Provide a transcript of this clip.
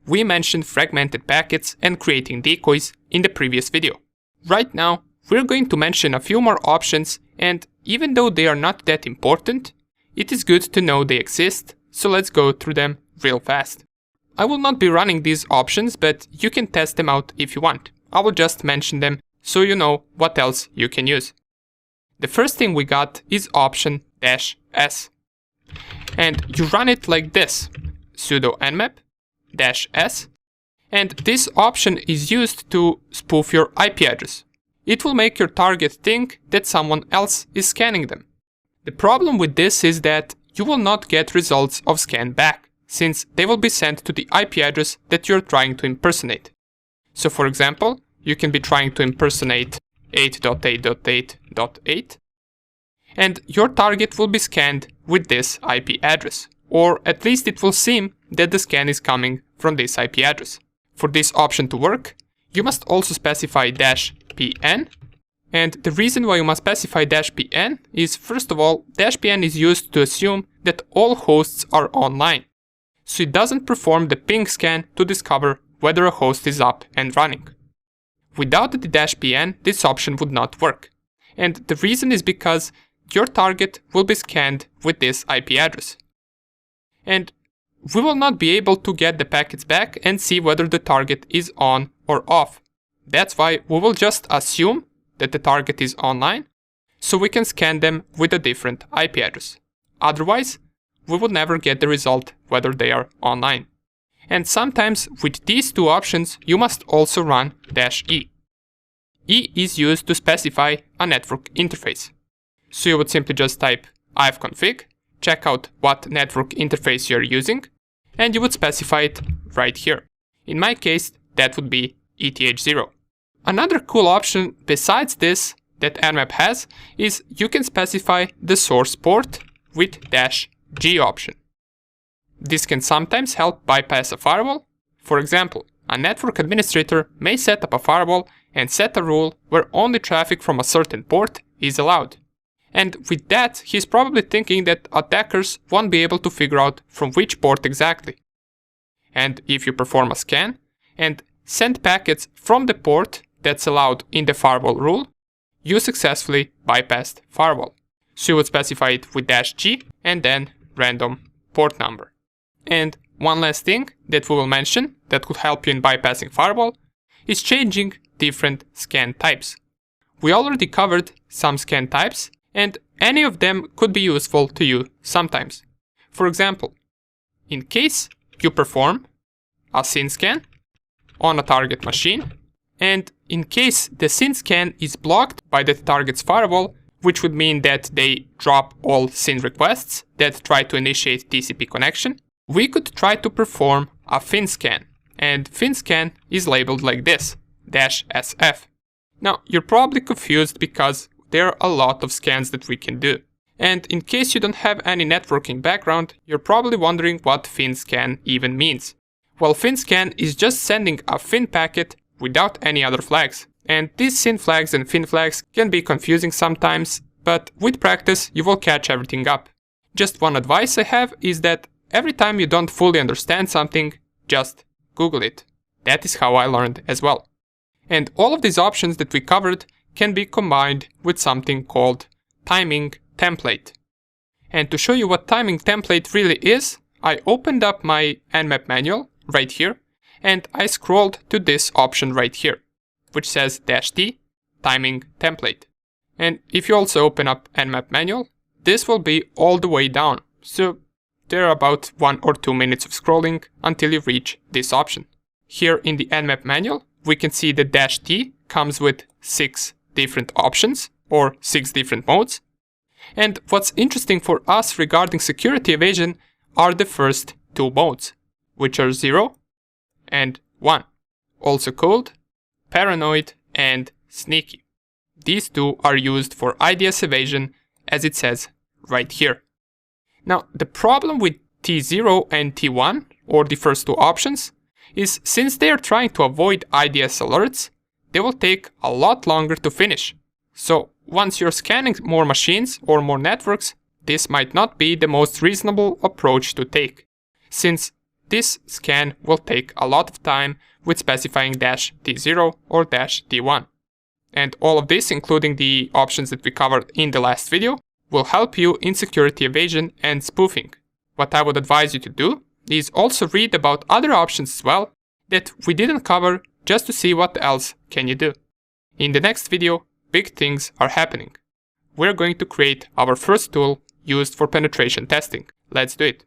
We mentioned fragmented packets and creating decoys in the previous video. Right now, we're going to mention a few more options, and even though they are not that important, it is good to know they exist, so let's go through them real fast. I will not be running these options, but you can test them out if you want. I will just mention them so you know what else you can use. The first thing we got is option -s. And you run it like this, sudo nmap -s, and this option is used to spoof your IP address. It will make your target think that someone else is scanning them. The problem with this is that you will not get results of scan back, since they will be sent to the IP address that you're trying to impersonate. So for example, you can be trying to impersonate 8.8.8.8, and your target will be scanned with this IP address, or at least it will seem that the scan is coming from this IP address. For this option to work, you must also specify -pn, and the reason why you must specify -pn is, first of all, -pn is used to assume that all hosts are online, so it doesn't perform the ping scan to discover whether a host is up and running. Without the -pn, this option would not work, and the reason is because your target will be scanned with this IP address. And we will not be able to get the packets back and see whether the target is on or off. That's why we will just assume that the target is online, so we can scan them with a different IP address. Otherwise, we will never get the result whether they are online. And sometimes with these two options, you must also run -e. E is used to specify a network interface. So you would simply just type ifconfig, check out what network interface you're using, and you would specify it right here. In my case, that would be ETH0. Another cool option besides this that Nmap has is you can specify the source port with -g option. This can sometimes help bypass a firewall. For example, a network administrator may set up a firewall and set a rule where only traffic from a certain port is allowed. And with that, he's probably thinking that attackers won't be able to figure out from which port exactly. And if you perform a scan and send packets from the port that's allowed in the firewall rule, you successfully bypassed firewall. So you would specify it with -g and then random port number. And one last thing that we will mention that could help you in bypassing firewall is changing different scan types. We already covered some scan types, and any of them could be useful to you sometimes. For example, in case you perform a SYN scan on a target machine, and in case the SYN scan is blocked by the target's firewall, which would mean that they drop all SYN requests that try to initiate TCP connection, we could try to perform a fin scan, and fin scan is labeled like this, -sf. Now, you're probably confused because there are a lot of scans that we can do. And in case you don't have any networking background, you're probably wondering what fin scan even means. Well, fin scan is just sending a fin packet without any other flags. And these SYN flags and fin flags can be confusing sometimes, but with practice you will catch everything up. Just one advice I have is that every time you don't fully understand something, just Google it. That is how I learned as well. And all of these options that we covered can be combined with something called timing template. And to show you what timing template really is, I opened up my Nmap manual right here, and I scrolled to this option right here, which says -t timing template. And if you also open up Nmap manual, this will be all the way down. So there are about 1 or 2 minutes of scrolling until you reach this option. Here in the Nmap manual, we can see that -t comes with 6 different options or 6 different modes. And what's interesting for us regarding security evasion are the first 2 modes, which are 0 and 1, also called paranoid and sneaky. These 2 are used for IDS evasion, as it says right here. Now, the problem with T0 and T1, or the first 2 options, is since they are trying to avoid IDS alerts, they will take a lot longer to finish. So once you're scanning more machines or more networks, this might not be the most reasonable approach to take, since this scan will take a lot of time with specifying -D0 or -D1. And all of this, including the options that we covered in the last video, will help you in security evasion and spoofing. What I would advise you to do is also read about other options as well that we didn't cover, just to see what else can you do. In the next video, big things are happening. We're going to create our first tool used for penetration testing. Let's do it.